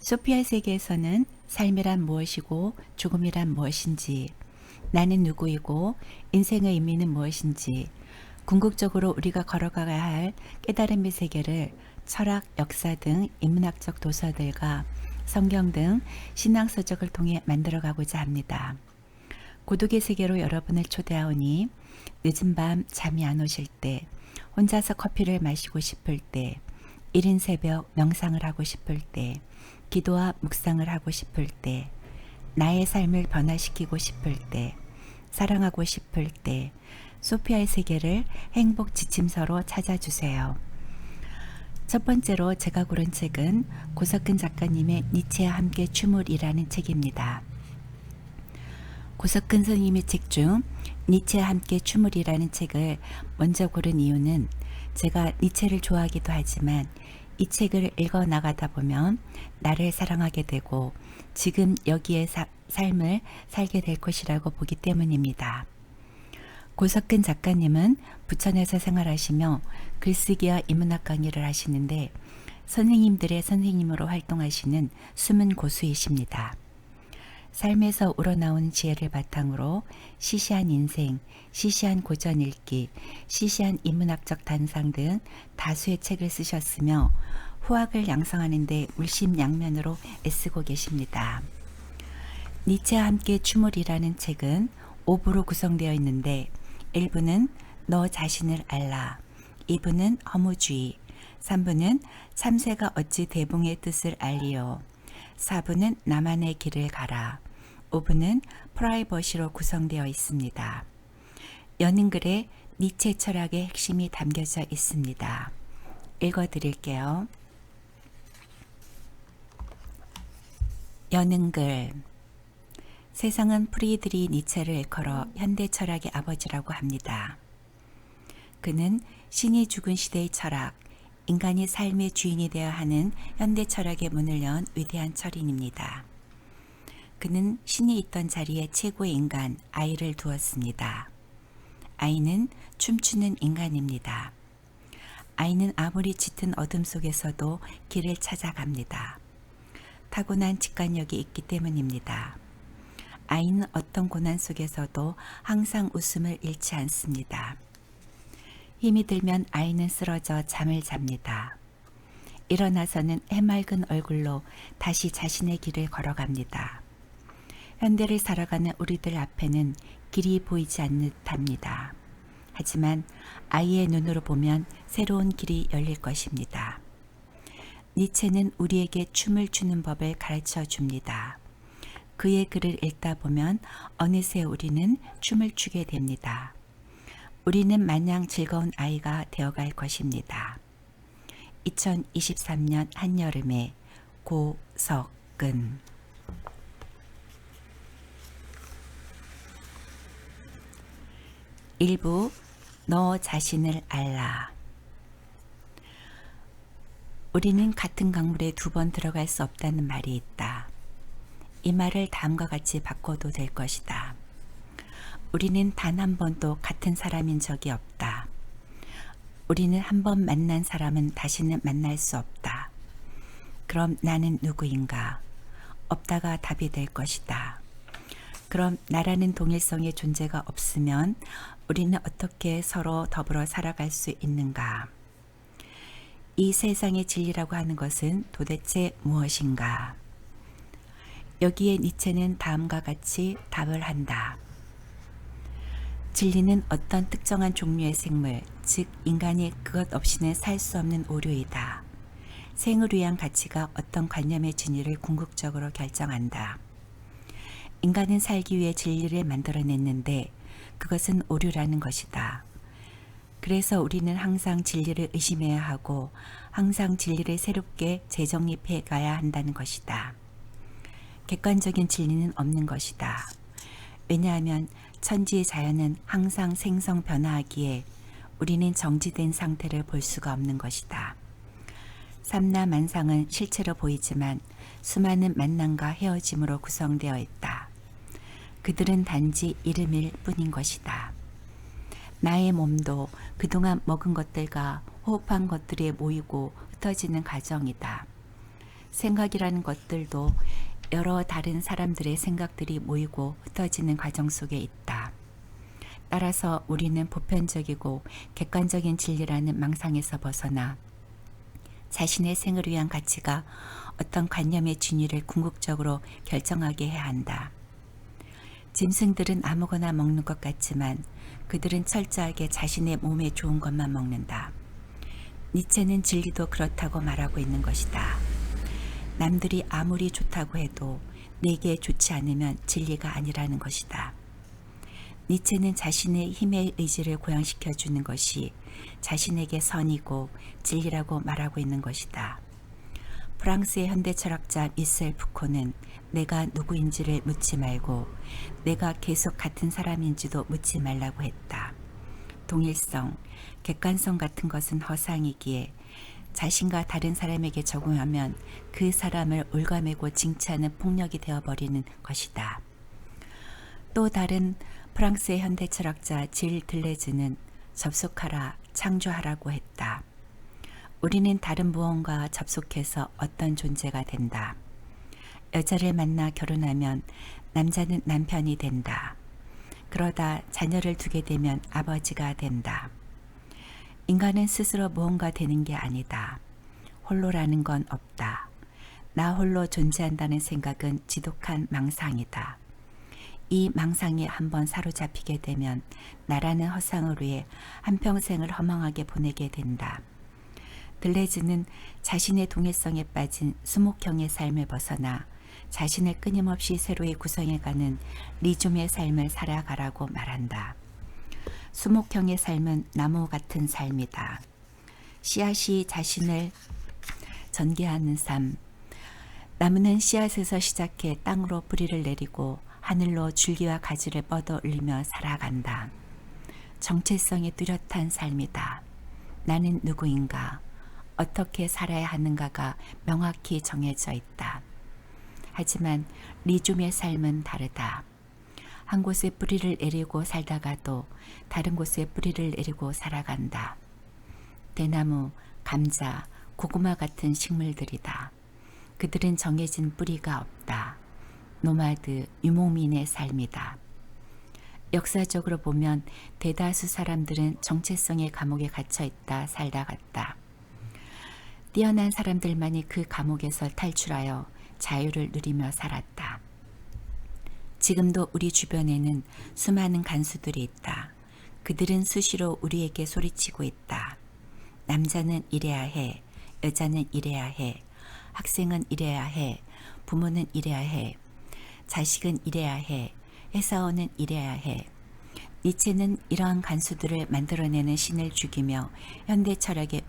소피아 세계에서는 삶이란 무엇이고 죽음이란 무엇인지, 나는 누구이고 인생의 의미는 무엇인지, 궁극적으로 우리가 걸어가야 할 깨달음의 세계를 철학, 역사 등 인문학적 도서들과 성경 등 신앙서적을 통해 만들어가고자 합니다. 고독의 세계로 여러분을 초대하오니 늦은 밤 잠이 안 오실 때, 혼자서 커피를 마시고 싶을 때, 이른 새벽 명상을 하고 싶을 때, 기도와 묵상을 하고 싶을 때, 나의 삶을 변화시키고 싶을 때, 사랑하고 싶을 때, 소피아의 세계를 행복 지침서로 찾아주세요. 첫 번째로 제가 고른 책은 고석근 작가님의 니체와 함께 춤을이라는 책입니다. 고석근 선생님의 책 중 니체와 함께 춤을이라는 책을 먼저 고른 이유는 제가 니체를 좋아하기도 하지만 이 책을 읽어 나가다 보면 나를 사랑하게 되고 지금 여기에 삶을 살게 될 것이라고 보기 때문입니다. 고석근 작가님은 부천에서 생활하시며 글쓰기와 인문학 강의를 하시는데 선생님들의 선생님으로 활동하시는 숨은 고수이십니다. 삶에서 우러나온 지혜를 바탕으로 시시한 인생, 시시한 고전 읽기, 시시한 인문학적 단상 등 다수의 책을 쓰셨으며 후학을 양성하는 데 물심양면으로 애쓰고 계십니다. 니체와 함께 춤을이라는 책은 5부로 구성되어 있는데 1부는 너 자신을 알라, 2부는 허무주의, 3부는 참새가 어찌 대붕의 뜻을 알리요, 4부는 나만의 길을 가라, 5부는 프라이버시로 구성되어 있습니다. 연인글에 니체 철학의 핵심이 담겨져 있습니다. 읽어드릴게요. 연인글. 세상은 프리드리 니체를 일컬어 현대 철학의 아버지라고 합니다. 그는 신이 죽은 시대의 철학, 인간이 삶의 주인이 되어야 하는 현대 철학의 문을 연 위대한 철인입니다. 그는 신이 있던 자리에 최고의 인간, 아이를 두었습니다. 아이는 춤추는 인간입니다. 아이는 아무리 짙은 어둠 속에서도 길을 찾아갑니다. 타고난 직관력이 있기 때문입니다. 아이는 어떤 고난 속에서도 항상 웃음을 잃지 않습니다. 힘이 들면 아이는 쓰러져 잠을 잡니다. 일어나서는 해맑은 얼굴로 다시 자신의 길을 걸어갑니다. 현대를 살아가는 우리들 앞에는 길이 보이지 않는 듯합니다. 하지만 아이의 눈으로 보면 새로운 길이 열릴 것입니다. 니체는 우리에게 춤을 추는 법을 가르쳐 줍니다. 그의 글을 읽다 보면 어느새 우리는 춤을 추게 됩니다. 우리는 마냥 즐거운 아이가 되어갈 것입니다. 2023년 한여름에 고석근. 일부 너 자신을 알라. 우리는 같은 강물에 2번 들어갈 수 없다는 말이 있다. 이 말을 다음과 같이 바꿔도 될 것이다. 우리는 단 한 번도 같은 사람인 적이 없다. 우리는 한 번 만난 사람은 다시는 만날 수 없다. 그럼 나는 누구인가? 없다가 답이 될 것이다. 그럼 나라는 동일성의 존재가 없으면 우리는 어떻게 서로 더불어 살아갈 수 있는가? 이 세상의 진리라고 하는 것은 도대체 무엇인가? 여기에 니체는 다음과 같이 답을 한다. 진리는 어떤 특정한 종류의 생물, 즉 인간이 그것 없이는 살 수 없는 오류이다. 생을 위한 가치가 어떤 관념의 진위를 궁극적으로 결정한다. 인간은 살기 위해 진리를 만들어냈는데 그것은 오류라는 것이다. 그래서 우리는 항상 진리를 의심해야 하고 항상 진리를 새롭게 재정립해 가야 한다는 것이다. 객관적인 진리는 없는 것이다. 왜냐하면 천지의 자연은 항상 생성 변화하기에 우리는 정지된 상태를 볼 수가 없는 것이다. 삼라만상은 실체로 보이지만 수많은 만남과 헤어짐으로 구성되어 있다. 그들은 단지 이름일 뿐인 것이다. 나의 몸도 그동안 먹은 것들과 호흡한 것들이 모이고 흩어지는 과정이다. 생각이라는 것들도 여러 다른 사람들의 생각들이 모이고 흩어지는 과정 속에 있다. 따라서 우리는 보편적이고 객관적인 진리라는 망상에서 벗어나 자신의 생을 위한 가치가 어떤 관념의 진위를 궁극적으로 결정하게 해야 한다. 짐승들은 아무거나 먹는 것 같지만 그들은 철저하게 자신의 몸에 좋은 것만 먹는다. 니체는 진리도 그렇다고 말하고 있는 것이다. 남들이 아무리 좋다고 해도 내게 좋지 않으면 진리가 아니라는 것이다. 니체는 자신의 힘의 의지를 고양시켜 주는 것이 자신에게 선이고 진리라고 말하고 있는 것이다. 프랑스의 현대 철학자 미셀 푸코는 내가 누구인지를 묻지 말고 내가 계속 같은 사람인지도 묻지 말라고 했다. 동일성, 객관성 같은 것은 허상이기에 자신과 다른 사람에게 적용하면 그 사람을 올가매고 징치하는 폭력이 되어버리는 것이다. 또 다른 프랑스의 현대 철학자 질 들레즈는 접속하라, 창조하라고 했다. 우리는 다른 무언가와 접속해서 어떤 존재가 된다. 여자를 만나 결혼하면 남자는 남편이 된다. 그러다 자녀를 두게 되면 아버지가 된다. 인간은 스스로 무언가 되는 게 아니다. 홀로라는 건 없다. 나 홀로 존재한다는 생각은 지독한 망상이다. 이 망상에 한번 사로잡히게 되면 나라는 허상을 위해 한평생을 허망하게 보내게 된다. 들레즈는 자신의 동일성에 빠진 수목형의 삶을 벗어나 자신을 끊임없이 새로이 구성해가는 리좀의 삶을 살아가라고 말한다. 수목형의 삶은 나무 같은 삶이다. 씨앗이 자신을 전개하는 삶. 나무는 씨앗에서 시작해 땅으로 뿌리를 내리고 하늘로 줄기와 가지를 뻗어 올리며 살아간다. 정체성이 뚜렷한 삶이다. 나는 누구인가? 어떻게 살아야 하는가가 명확히 정해져 있다. 하지만 리좀의 삶은 다르다. 한 곳에 뿌리를 내리고 살다가도 다른 곳에 뿌리를 내리고 살아간다. 대나무, 감자, 고구마 같은 식물들이다. 그들은 정해진 뿌리가 없다. 노마드, 유목민의 삶이다. 역사적으로 보면 대다수 사람들은 정체성의 감옥에 갇혀 있다 살다 갔다. 뛰어난 사람들만이 그 감옥에서 탈출하여 자유를 누리며 살았다. 지금도 우리 주변에는 수많은 간수들이 있다. 그들은 수시로 우리에게 소리치고 있다. 남자는 이래야 해. 여자는 이래야 해. 학생은 이래야 해. 부모는 이래야 해. 자식은 이래야 해. 회사원은 이래야 해. 니체는 이러한 간수들을 만들어내는 신을 죽이며 현대 철학의